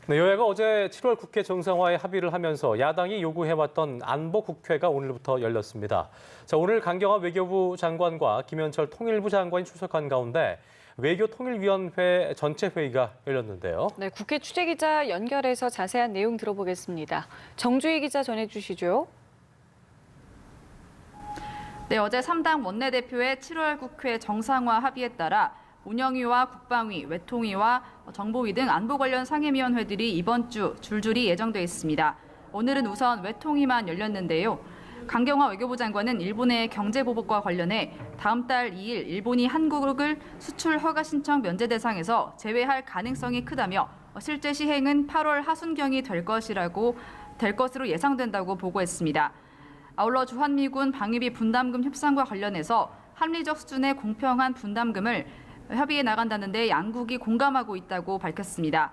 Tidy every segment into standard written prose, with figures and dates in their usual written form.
네, 여야가 어제 7월 국회 정상화에 합의를 하면서 야당이 요구해왔던 안보국회가 오늘부터 열렸습니다. 자, 오늘 강경화 외교부 장관과 김현철 통일부 장관이 출석한 가운데 외교통일위원회 전체 회의가 열렸는데요. 네, 국회 취재기자 연결해서 자세한 내용 들어보겠습니다. 정주희 기자 전해주시죠. 네, 어제 3당 원내대표의 7월 국회 정상화 합의에 따라 운영위와 국방위, 외통위와 정보위 등 안보 관련 상임위원회들이 이번 주 줄줄이 예정돼 있습니다. 오늘은 우선 외통위만 열렸는데요. 강경화 외교부 장관은 일본의 경제보복과 관련해 다음 달 2일 일본이 한국을 수출 허가 신청 면제 대상에서 제외할 가능성이 크다며 실제 시행은 8월 하순경이 될 것으로 예상된다고 보고했습니다. 아울러 주한미군 방위비 분담금 협상과 관련해서 합리적 수준의 공평한 분담금을 협의해 나간다는 데 양국이 공감하고 있다고 밝혔습니다.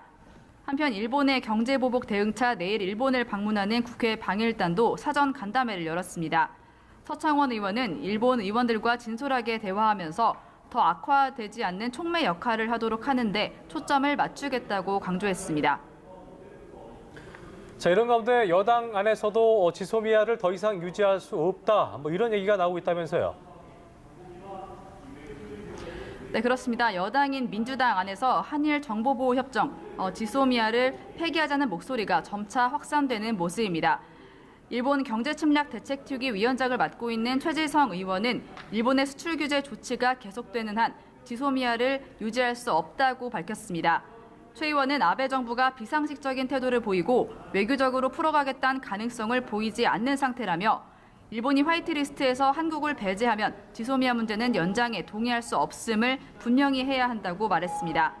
한편 일본의 경제보복 대응차 내일 일본을 방문하는 국회 방일단도 사전 간담회를 열었습니다. 서창원 의원은 일본 의원들과 진솔하게 대화하면서 더 악화되지 않는 촉매 역할을 하도록 하는데 초점을 맞추겠다고 강조했습니다. 자, 이런 가운데 여당 안에서도 지소미아를 더 이상 유지할 수 없다, 이런 얘기가 나오고 있다면서요. 네, 그렇습니다. 여당인 민주당 안에서 한일 정보보호협정 지소미아를 폐기하자는 목소리가 점차 확산되는 모습입니다. 일본 경제침략대책특위 위원장을 맡고 있는 최재성 의원은 일본의 수출 규제 조치가 계속되는 한 지소미아를 유지할 수 없다고 밝혔습니다. 최 의원은 아베 정부가 비상식적인 태도를 보이고 외교적으로 풀어가겠다는 가능성을 보이지 않는 상태라며 일본이 화이트리스트에서 한국을 배제하면 지소미아 문제는 연장에 동의할 수 없음을 분명히 해야 한다고 말했습니다.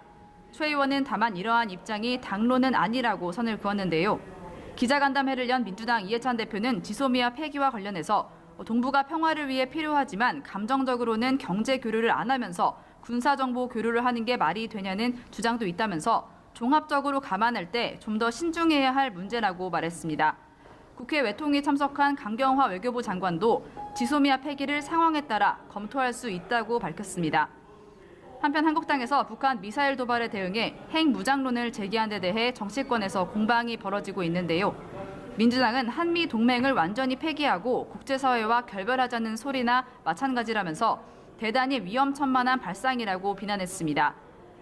최 의원은 다만 이러한 입장이 당론은 아니라고 선을 그었는데요. 기자간담회를 연 민주당 이해찬 대표는 지소미아 폐기와 관련해서 동북아 평화를 위해 필요하지만 감정적으로는 경제 교류를 안 하면서 군사정보 교류를 하는 게 말이 되냐는 주장도 있다면서 종합적으로 감안할 때 좀 더 신중해야 할 문제라고 말했습니다. 국회 외통위 참석한 강경화 외교부 장관도 지소미아 폐기를 상황에 따라 검토할 수 있다고 밝혔습니다. 한편 한국당에서 북한 미사일 도발에 대응해 핵무장론을 제기한 데 대해 정치권에서 공방이 벌어지고 있는데요. 민주당은 한미 동맹을 완전히 폐기하고 국제사회와 결별하자는 소리나 마찬가지라면서 대단히 위험천만한 발상이라고 비난했습니다.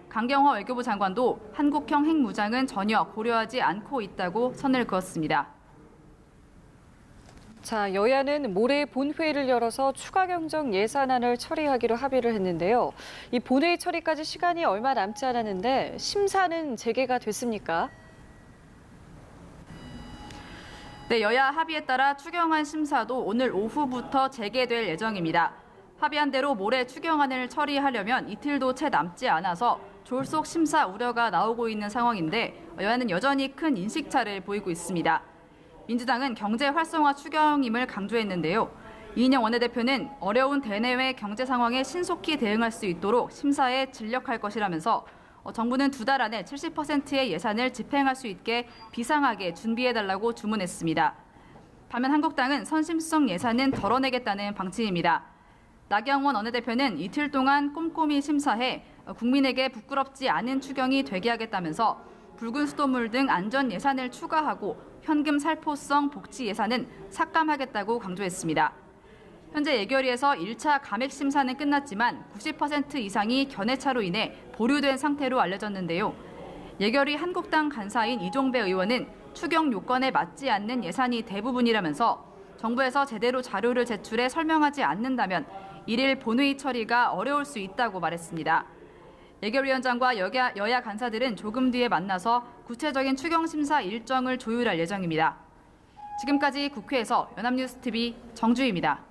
강경화 외교부 장관도 한국형 핵무장은 전혀 고려하지 않고 있다고 선을 그었습니다. 자, 여야는 모레 본회의를 열어서 추가 경정 예산안을 처리하기로 합의를 했는데요. 이 본회의 처리까지 시간이 얼마 남지 않았는데 심사는 재개가 됐습니까? 네, 여야 합의에 따라 추경안 심사도 오늘 오후부터 재개될 예정입니다. 합의한 대로 모레 추경안을 처리하려면 이틀도 채 남지 않아서 졸속 심사 우려가 나오고 있는 상황인데 여야는 여전히 큰 인식차를 보이고 있습니다. 민주당은 경제 활성화 추경임을 강조했는데요. 이인영 원내대표는 어려운 대내외 경제 상황에 신속히 대응할 수 있도록 심사에 진력할 것이라면서 정부는 2달 안에 70%의 예산을 집행할 수 있게 비상하게 준비해달라고 주문했습니다. 반면 한국당은 선심성 예산은 덜어내겠다는 방침입니다. 나경원 원내대표는 이틀 동안 꼼꼼히 심사해 국민에게 부끄럽지 않은 추경이 되게 하겠다면서 붉은 수돗물 등 안전 예산을 추가하고 현금 살포성 복지 예산은 삭감하겠다고 강조했습니다. 현재 예결위에서 1차 감액 심사는 끝났지만 90% 이상이 견해차로 인해 보류된 상태로 알려졌는데요. 예결위 한국당 간사인 이종배 의원은 추경 요건에 맞지 않는 예산이 대부분이라면서 정부에서 제대로 자료를 제출해 설명하지 않는다면 일일 본회의 처리가 어려울 수 있다고 말했습니다. 예결위원장과 여야 간사들은 조금 뒤에 만나서 구체적인 추경 심사 일정을 조율할 예정입니다. 지금까지 국회에서 연합뉴스TV 정주희입니다.